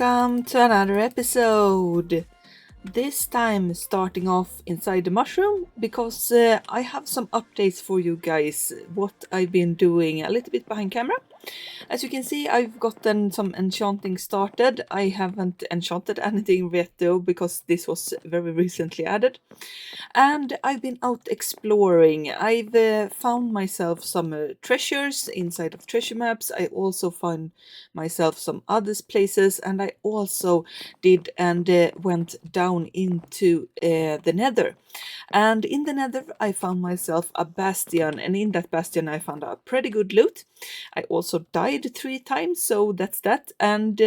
Welcome to another episode. This time starting off inside the mushroom because I have some updates for you guys, what I've been doing a little bit behind camera. As you can see, I've gotten some enchanting started. I haven't enchanted anything yet though, because this was very recently added. And I've been out exploring. I've found myself some treasures inside of treasure maps. I also found myself some other places, and I also did and went down into the nether. And in the nether I found myself a bastion, and in that bastion I found a pretty good loot. I also died 3 times, so that's that. And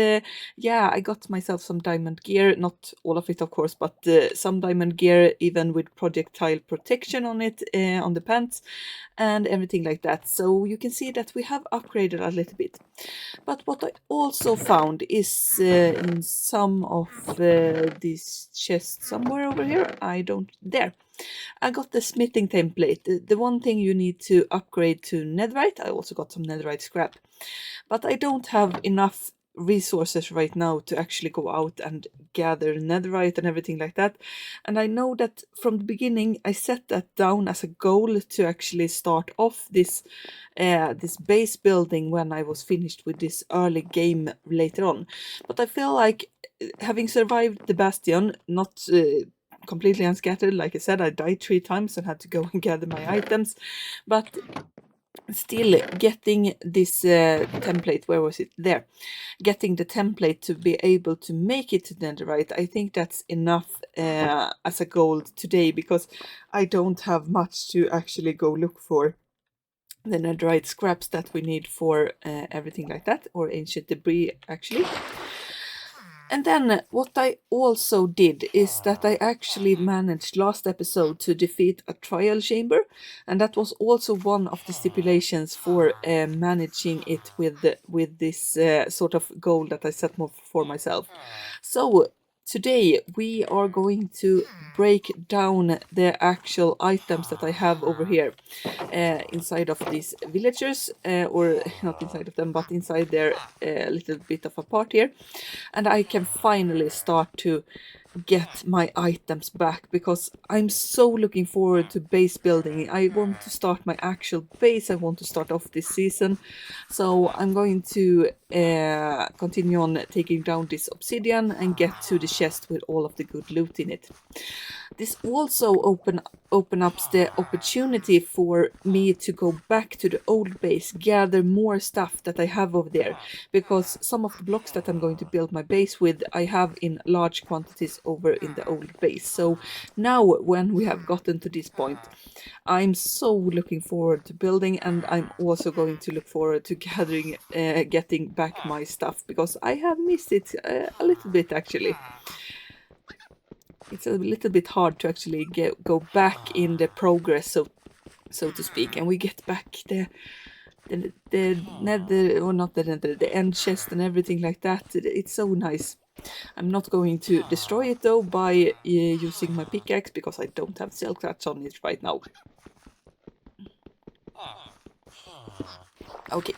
yeah, I got myself some diamond gear, not all of it of course, but some diamond gear even with projectile protection on it, on the pants and everything like that. So you can see that we have upgraded a little bit. But what I also found is in some of these chests somewhere over here, there. I got the smithing template, the one thing you need to upgrade to netherite. I also got some netherite scrap, but I don't have enough resources right now to actually go out and gather netherite and everything like that. And I know that from the beginning I set that down as a goal to actually start off this base building when I was finished with this early game later on. But I feel like having survived the bastion, not completely unscattered, like I said, I died 3 times and had to go and gather my items, but still getting this template, where was it? There. Getting the template to be able to make it to netherite, I think that's enough as a goal today, because I don't have much to actually go look for the netherite scraps that we need for everything like that, or ancient debris actually. And then what I also did is that I actually managed last episode to defeat a trial chamber, and that was also one of the stipulations for managing it with this sort of goal that I set more for myself. So today we are going to break down the actual items that I have over here inside of these villagers, or not inside of them, but inside their little bit of a part here. And I can finally start to get my items back, because I'm so looking forward to base building. I want to start my actual base. I want to start off this season, so I'm going to continue on taking down this obsidian and get to the chest with all of the good loot in it. This also open up the opportunity for me to go back to the old base, gather more stuff that I have over there, because some of the blocks that I'm going to build my base with I have in large quantities over in the old base. So now when we have gotten to this point, I'm so looking forward to building, and I'm also going to look forward to gathering, getting back my stuff, because I have missed it a little bit actually. It's a little bit hard to actually go back in the progress, so to speak, and we get back the nether, or not the nether, the end chest and everything like that. It's so nice. I'm not going to destroy it though by using my pickaxe, because I don't have silk touch on it right now. Okay,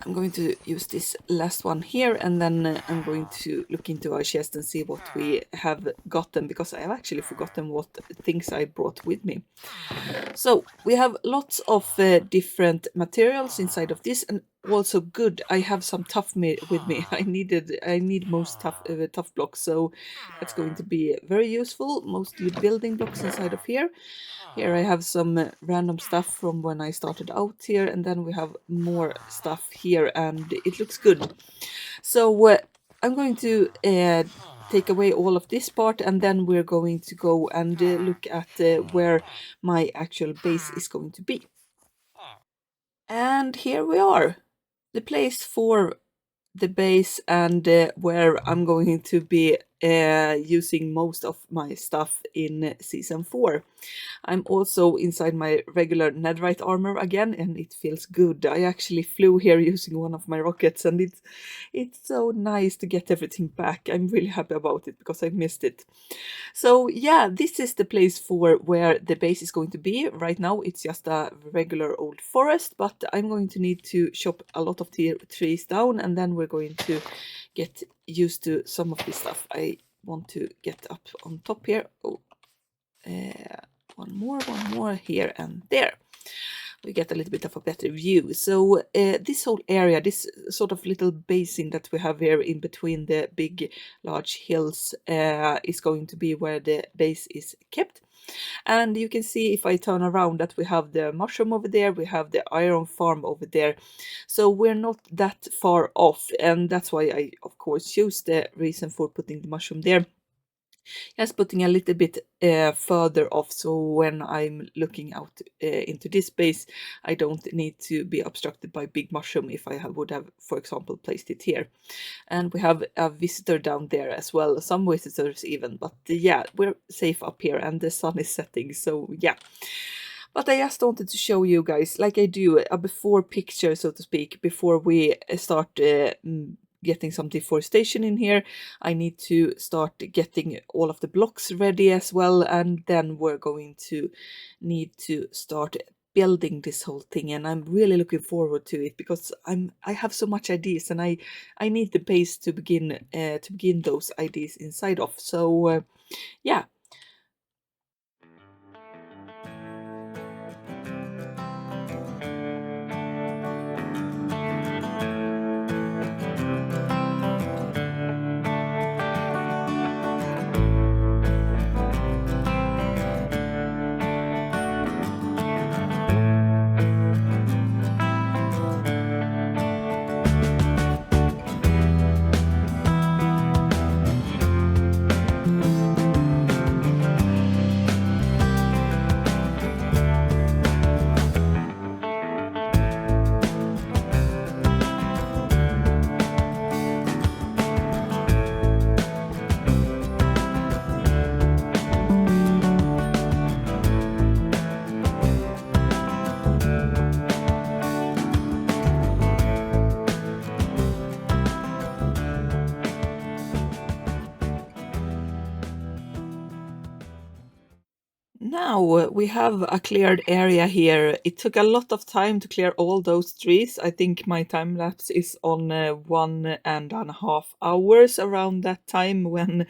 I'm going to use this last one here, and then I'm going to look into our chest and see what we have gotten, because I have actually forgotten what things I brought with me. So we have lots of different materials inside of this, and also good, I have some tough with me. I need most tough blocks, so that's going to be very useful. Mostly building blocks inside of here. Here I have some random stuff from when I started out here, and then we have more stuff here, and it looks good. So I'm going to take away all of this part, and then we're going to go and look at where my actual base is going to be. And here we are, the place for the base, and where I'm going to be using most of my stuff in season 4. I'm also inside my regular netherite armor again, and it feels good. I actually flew here using one of my rockets, and it's so nice to get everything back. I'm really happy about it, because I missed it. So yeah, this is the place for where the base is going to be. Right now it's just a regular old forest, but I'm going to need to chop a lot of trees down, and then we're going to get used to some of this stuff. I want to get up on top here. Oh, one more here and there. We get a little bit of a better view. So this whole area, this sort of little basin that we have here in between the big large hills is going to be where the base is kept. And you can see if I turn around that we have the mushroom over there, we have the iron farm over there. So we're not that far off, and that's why I of course choose the reason for putting the mushroom there. Just putting a little bit further off, so when I'm looking out into this space, I don't need to be obstructed by big mushroom if I would have, for example, placed it here. And we have a visitor down there as well, some visitors even, but yeah, we're safe up here and the sun is setting, so yeah. But I just wanted to show you guys, like I do, a before picture, so to speak, before we start getting some deforestation in here. I need to start getting all of the blocks ready as well, and then we're going to need to start building this whole thing, and I'm really looking forward to it because I have so much ideas, and I need the base to begin those ideas inside of. So yeah. Now we have a cleared area here. It took a lot of time to clear all those trees. I think my time lapse is on 1.5 hours around that time when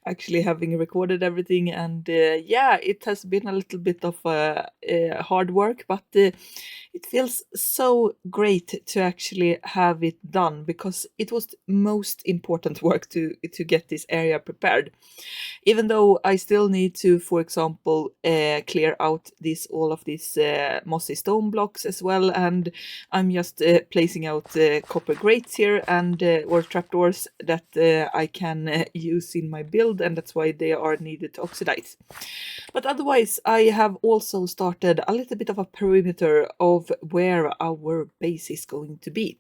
actually having recorded everything. And yeah, it has been a little bit of hard work, but it feels so great to actually have it done because it was the most important work to get this area prepared. Even though I still need to, for example, clear out all of these mossy stone blocks as well, and I'm just placing out copper grates here and or trapdoors that I can use in my build, and that's why they are needed to oxidize. But otherwise, I have also started a little bit of a perimeter of where our base is going to be.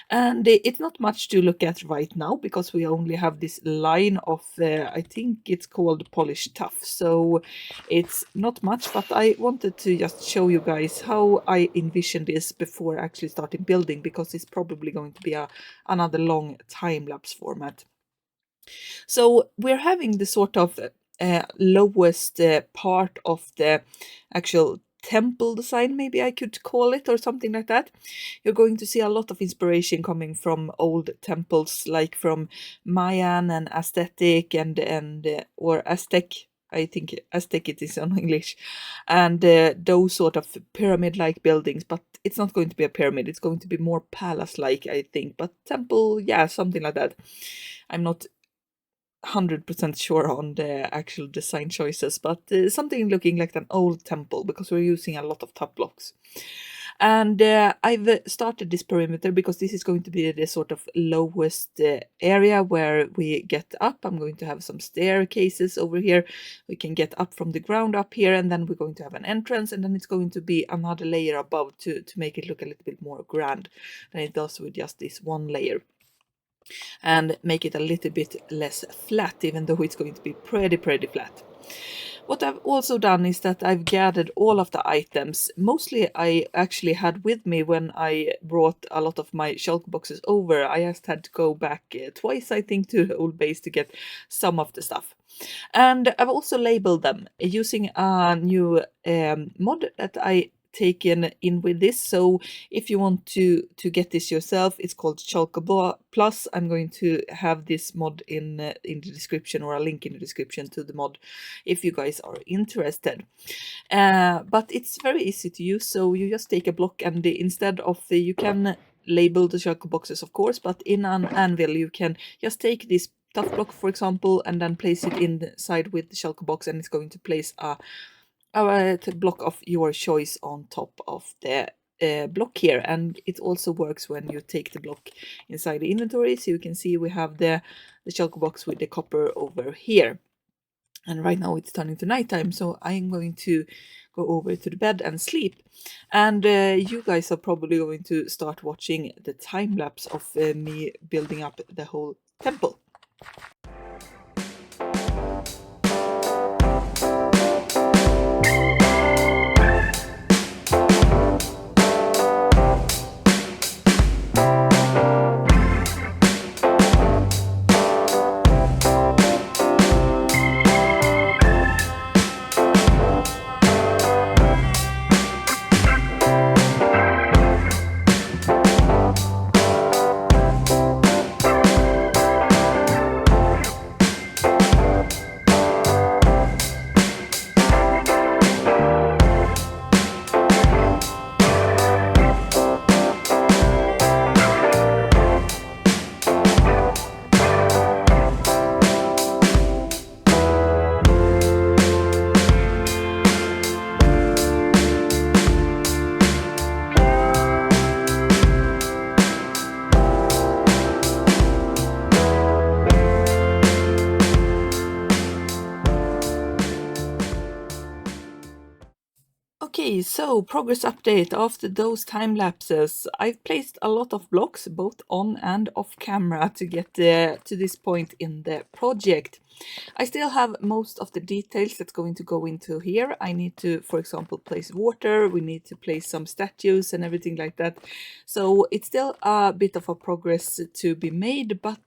And it's not much to look at right now because we only have this line of, I think it's called polished tuff. So it's not much, but I wanted to just show you guys how I envision this before actually starting building, because it's probably going to be another long time-lapse format. So we're having the sort of lowest part of the actual temple design, maybe I could call it, or something like that. You're going to see a lot of inspiration coming from old temples, like from Mayan and Aesthetic and or Aztec. I think Aztec it is in English, and those sort of pyramid-like buildings. But it's not going to be a pyramid; it's going to be more palace-like, I think. But temple, yeah, something like that. I'm not 100% sure on the actual design choices, but something looking like an old temple because we're using a lot of top blocks. And I've started this perimeter because this is going to be the sort of lowest area where we get up. I'm going to have some staircases over here. We can get up from the ground up here, and then we're going to have an entrance, and then it's going to be another layer above to make it look a little bit more grand than it does with just this one layer, and make it a little bit less flat, even though it's going to be pretty flat. What I've also done is that I've gathered all of the items. Mostly I actually had with me when I brought a lot of my Shulker boxes over. I just had to go back twice, I think, to the old base to get some of the stuff. And I've also labeled them using a new mod that I taken in with this. So if you want to get this yourself, it's called Shulker Plus. I'm going to have this mod in the description, or a link in the description to the mod if you guys are interested. But it's very easy to use. So you just take a block, and instead of you can label the Shulker boxes, of course, but in an anvil you can just take this tough block, for example, and then place it inside with the Shulker box, and it's going to place a block of your choice on top of the block here. And it also works when you take the block inside the inventory. So you can see we have the Shulker box with the copper over here. And right now it's turning to nighttime, so I'm going to go over to the bed and sleep. And you guys are probably going to start watching the time lapse of me building up the whole temple. Okay, so progress update after those time lapses. I've placed a lot of blocks both on and off camera to get to this point in the project. I still have most of the details that's going to go into here. I need to, for example, place water, we need to place some statues and everything like that. So it's still a bit of a progress to be made, but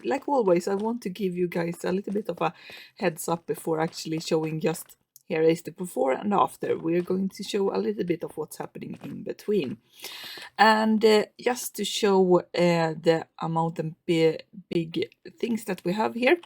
like always, I want to give you guys a little bit of a heads up before actually showing just here is the before and after. We're going to show a little bit of what's happening in between. And just to show the amount of big things that we have here,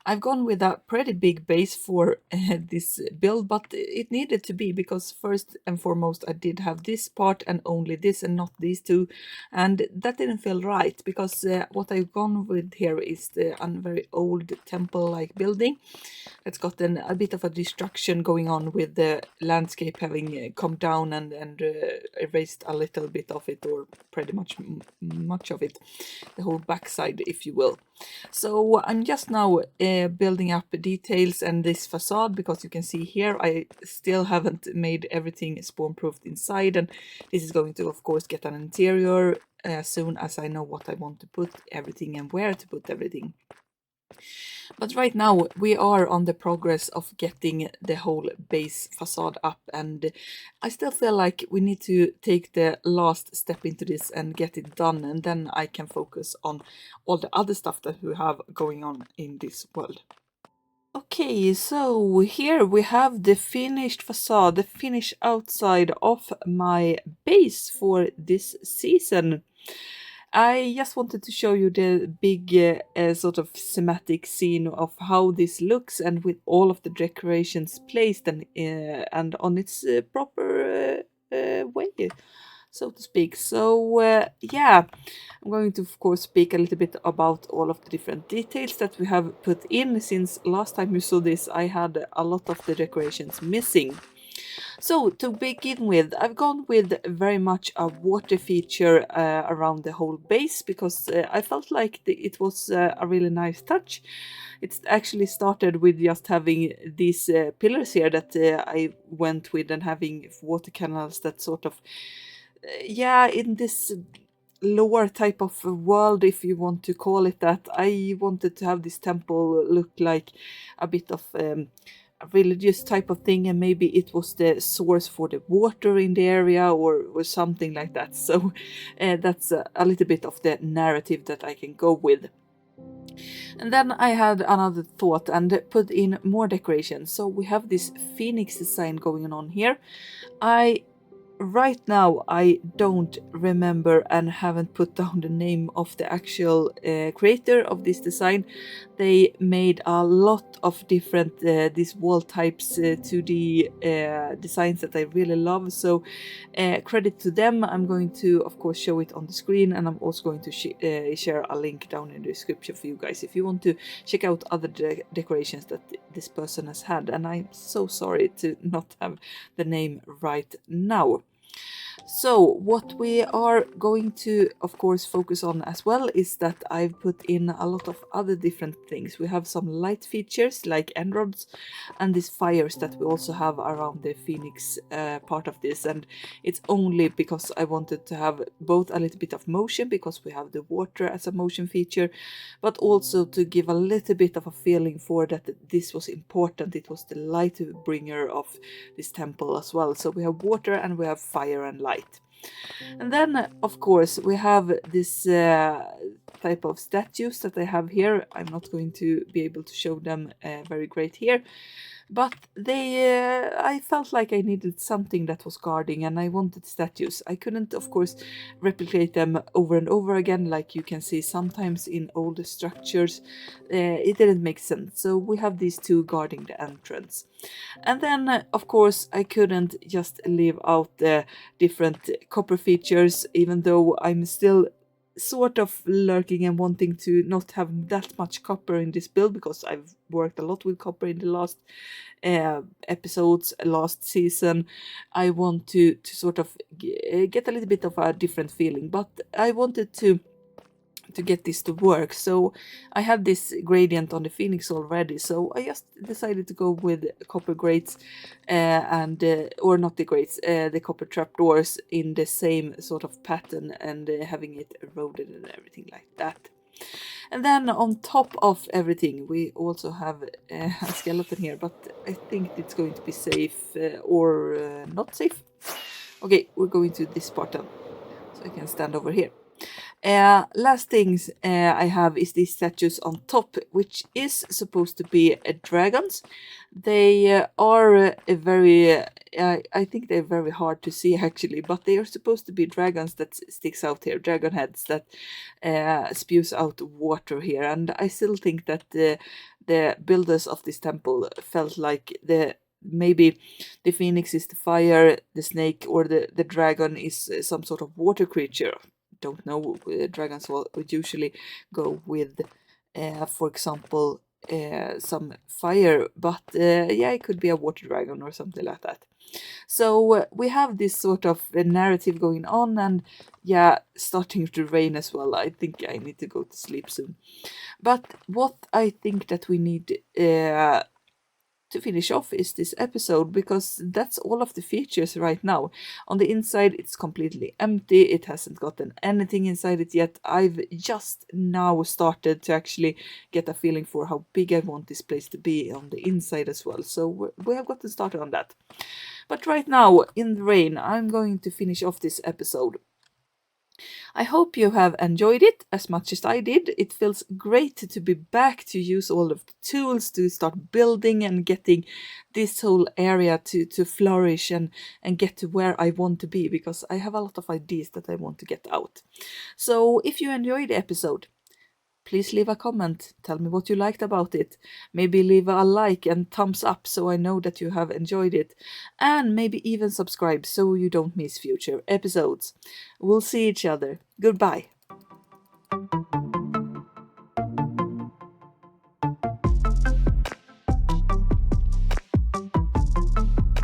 I've gone with a pretty big base for this build, but it needed to be because first and foremost I did have this part and only this and not these two, and that didn't feel right because what I've gone with here is a very old temple-like building. It's gotten a bit of a destruction going on with the landscape having come down and erased a little bit of it, or pretty much of it, the whole backside, if you will. So I'm just now building up details and this facade, because you can see here I still haven't made everything spawn proofed inside, and this is going to of course get an interior as soon as I know what I want to put everything and where to put everything. But right now we are on the progress of getting the whole base facade up, and I still feel like we need to take the last step into this and get it done, and then I can focus on all the other stuff that we have going on in this world. Okay, so here we have the finished facade, the finished outside of my base for this season. I just wanted to show you the big sort of thematic scene of how this looks, and with all of the decorations placed and on its proper way, so to speak. So yeah, I'm going to of course speak a little bit about all of the different details that we have put in. Since last time you saw this, I had a lot of the decorations missing. So to begin with, I've gone with very much a water feature around the whole base, because I felt like it was a really nice touch. It's actually started with just having these pillars here that I went with, and having water canals that sort of, yeah, in this lore type of world, if you want to call it that, I wanted to have this temple look like a bit of a religious type of thing, and maybe it was the source for the water in the area, or something like that. So that's a little bit of the narrative that I can go with. And then I had another thought and put in more decorations. So we have this phoenix design going on here. I right now I don't remember and haven't put down the name of the actual creator of this design. They made a lot of different these wall types 2D designs that I really love, so credit to them. I'm going to of course show it on the screen, and I'm also going to share a link down in the description for you guys if you want to check out other decorations that this person has had. And I'm so sorry to not have the name right now. So what we are going to of course focus on as well is that I've put in a lot of other different things. We have some light features like end rods and these fires that we also have around the Phoenix part of this, and it's only because I wanted to have both a little bit of motion because we have the water as a motion feature, but also to give a little bit of a feeling for that this was important. It was the light bringer of this temple as well. So we have water and we have fire and light. And then of course we have this type of statues that I have here. I'm not going to be able to show them very great here, but they I felt like I needed something that was guarding, and I wanted statues. I couldn't of course replicate them over and over again like you can see sometimes in older structures. It didn't make sense, so we have these two guarding the entrance. And then of course I couldn't just leave out the different copper features, even though I'm still sort of lurking and wanting to not have that much copper in this build, because I've worked a lot with copper in the last episodes, last season. I want to sort of get a little bit of a different feeling, but I wanted to get this to work. So I have this gradient on the Phoenix already, so I just decided to go with copper grates and or not the grates, the copper trapdoors in the same sort of pattern, and having it eroded and everything like that. And then on top of everything we also have a skeleton here, but I think it's going to be safe or not safe. Okay, we're going to this part then, so I can stand over here. Last things I have is these statues on top, which is supposed to be dragons. They are very, I think they're very hard to see actually, but they are supposed to be dragons that sticks out here, dragon heads that spews out water here. And I still think that the builders of this temple felt like maybe the phoenix is the fire, the snake or the dragon is some sort of water creature. Don't know. Dragons would usually go with for example some fire, but yeah, it could be a water dragon or something like that. So we have this sort of narrative going on, and yeah, starting to rain as well. I think I need to go to sleep soon. But what I think that we need to finish off is this episode, because that's all of the features right now. On the inside it's completely empty, it hasn't gotten anything inside it yet. I've just now started to actually get a feeling for how big I want this place to be on the inside as well, so we have gotten started on that. But right now in the rain I'm going to finish off this episode. I hope you have enjoyed it as much as I did. It feels great to be back, to use all of the tools, to start building and getting this whole area to flourish and get to where I want to be, because I have a lot of ideas that I want to get out. So if you enjoyed the episode, please leave a comment, tell me what you liked about it, maybe leave a like and thumbs up so I know that you have enjoyed it, and maybe even subscribe so you don't miss future episodes. We'll see each other. Goodbye.